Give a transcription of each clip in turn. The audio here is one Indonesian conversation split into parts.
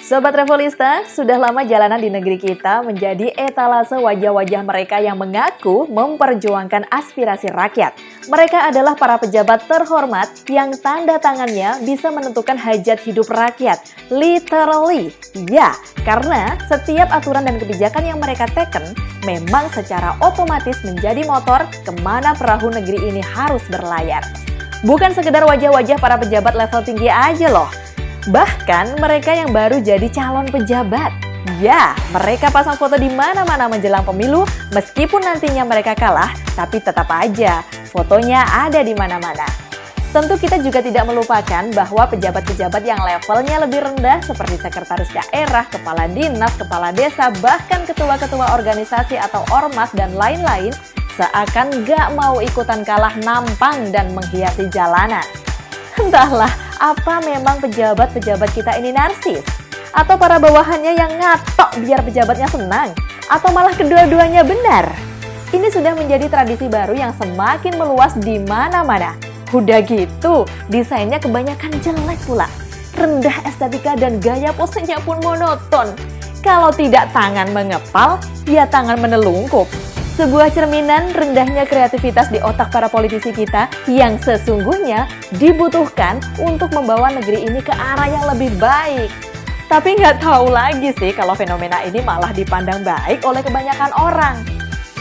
Sobat Revolista, sudah lama jalanan di negeri kita menjadi etalase wajah-wajah mereka yang mengaku memperjuangkan aspirasi rakyat. Mereka adalah para pejabat terhormat yang tanda tangannya bisa menentukan hajat hidup rakyat. Literally, ya, karena setiap aturan dan kebijakan yang mereka teken memang secara otomatis menjadi motor kemana perahu negeri ini harus berlayar. Bukan sekedar wajah-wajah para pejabat level tinggi aja loh. Bahkan mereka yang baru jadi calon pejabat. Ya, mereka pasang foto di mana-mana menjelang pemilu, meskipun nantinya mereka kalah, tapi tetap aja fotonya ada di mana-mana. Tentu kita juga tidak melupakan bahwa pejabat-pejabat yang levelnya lebih rendah seperti sekretaris daerah, kepala dinas, kepala desa, bahkan ketua-ketua organisasi atau ormas dan lain-lain seakan gak mau ikutan kalah nampang dan menghiasi jalanan. Entahlah, apa memang pejabat-pejabat kita ini narsis? Atau para bawahannya yang ngatok biar pejabatnya senang? Atau malah kedua-duanya benar? Ini sudah menjadi tradisi baru yang semakin meluas di mana-mana. Udah gitu, desainnya kebanyakan jelek pula. Rendah estetika dan gaya posenya pun monoton. Kalau tidak tangan mengepal, ya tangan menelungkup. Sebuah cerminan rendahnya kreativitas di otak para politisi kita yang sesungguhnya dibutuhkan untuk membawa negeri ini ke arah yang lebih baik. Tapi nggak tahu lagi sih kalau fenomena ini malah dipandang baik oleh kebanyakan orang.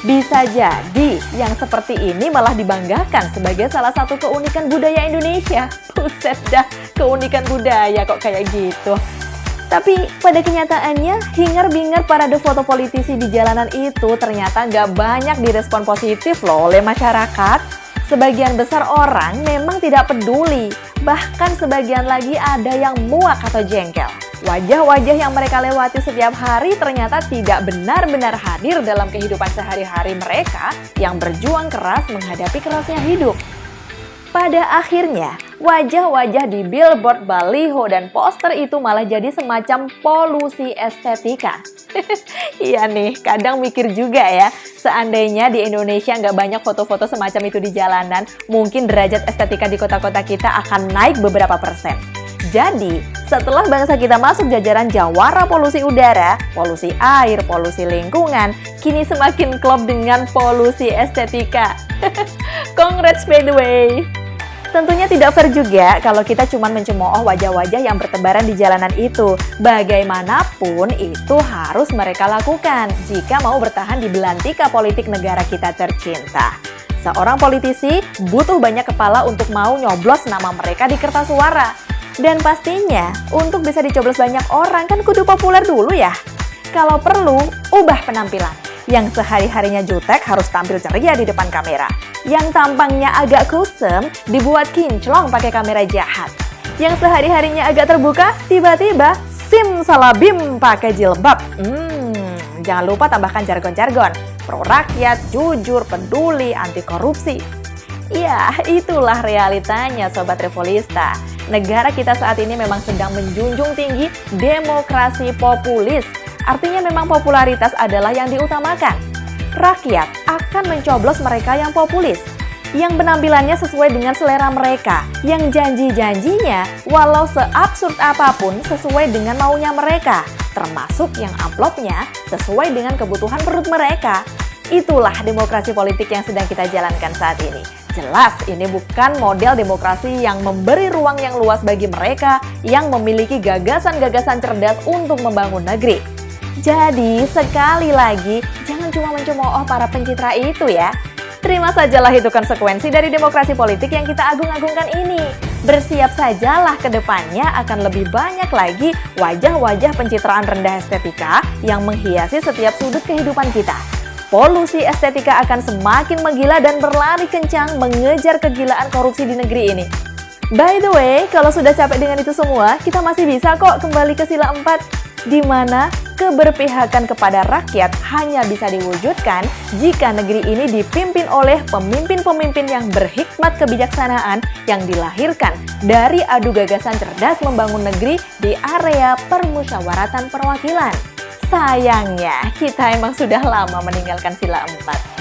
Bisa jadi yang seperti ini malah dibanggakan sebagai salah satu keunikan budaya Indonesia. Buset dah, keunikan budaya kok kayak gitu. Tapi pada kenyataannya, hingar-bingar parade foto politisi di jalanan itu ternyata nggak banyak direspon positif loh oleh masyarakat. Sebagian besar orang memang tidak peduli, bahkan sebagian lagi ada yang muak atau jengkel. Wajah-wajah yang mereka lewati setiap hari ternyata tidak benar-benar hadir dalam kehidupan sehari-hari mereka yang berjuang keras menghadapi kerasnya hidup. Pada akhirnya, wajah-wajah di billboard, baliho, dan poster itu malah jadi semacam polusi estetika. Iya nih, kadang mikir juga ya, seandainya di Indonesia nggak banyak foto-foto semacam itu di jalanan, mungkin derajat estetika di kota-kota kita akan naik beberapa persen. Jadi, setelah bangsa kita masuk jajaran jawara polusi udara, polusi air, polusi lingkungan, kini semakin klop dengan polusi estetika. Congrats by the way! Tentunya tidak fair juga kalau kita cuma mencemooh wajah-wajah yang bertebaran di jalanan itu. Bagaimanapun itu harus mereka lakukan jika mau bertahan di belantika politik negara kita tercinta. Seorang politisi butuh banyak kepala untuk mau nyoblos nama mereka di kertas suara. Dan pastinya untuk bisa dicoblos banyak orang kan kudu populer dulu ya. Kalau perlu, ubah penampilan. Yang sehari-harinya jutek harus tampil ceria di depan kamera. Yang tampangnya agak kusem dibuat kinclong pakai kamera jahat. Yang sehari-harinya agak terbuka tiba-tiba simsalabim pakai jilbab. Jangan lupa tambahkan jargon-jargon. Pro rakyat, jujur, peduli, anti korupsi. Ya, itulah realitanya Sobat Revolista. Negara kita saat ini memang sedang menjunjung tinggi demokrasi populis. Artinya memang popularitas adalah yang diutamakan. Rakyat akan mencoblos mereka yang populis, yang penampilannya sesuai dengan selera mereka, yang janji-janjinya walau seabsurd apapun sesuai dengan maunya mereka, termasuk yang amplopnya sesuai dengan kebutuhan perut mereka. Itulah demokrasi politik yang sedang kita jalankan saat ini. Jelas ini bukan model demokrasi yang memberi ruang yang luas bagi mereka yang memiliki gagasan-gagasan cerdas untuk membangun negeri. Jadi sekali lagi jangan cuma mencemooh para pencitra itu ya. Terima sajalah itu konsekuensi dari demokrasi politik yang kita agung-agungkan ini. Bersiap sajalah ke depannya akan lebih banyak lagi wajah-wajah pencitraan rendah estetika yang menghiasi setiap sudut kehidupan kita. Polusi estetika akan semakin menggila dan berlari kencang mengejar kegilaan korupsi di negeri ini. By the way, kalau sudah capek dengan itu semua, kita masih bisa kok kembali ke sila 4, di mana keberpihakan kepada rakyat hanya bisa diwujudkan jika negeri ini dipimpin oleh pemimpin-pemimpin yang berhikmat kebijaksanaan yang dilahirkan dari adu gagasan cerdas membangun negeri di area permusyawaratan perwakilan. Sayangnya, kita emang sudah lama meninggalkan sila 4.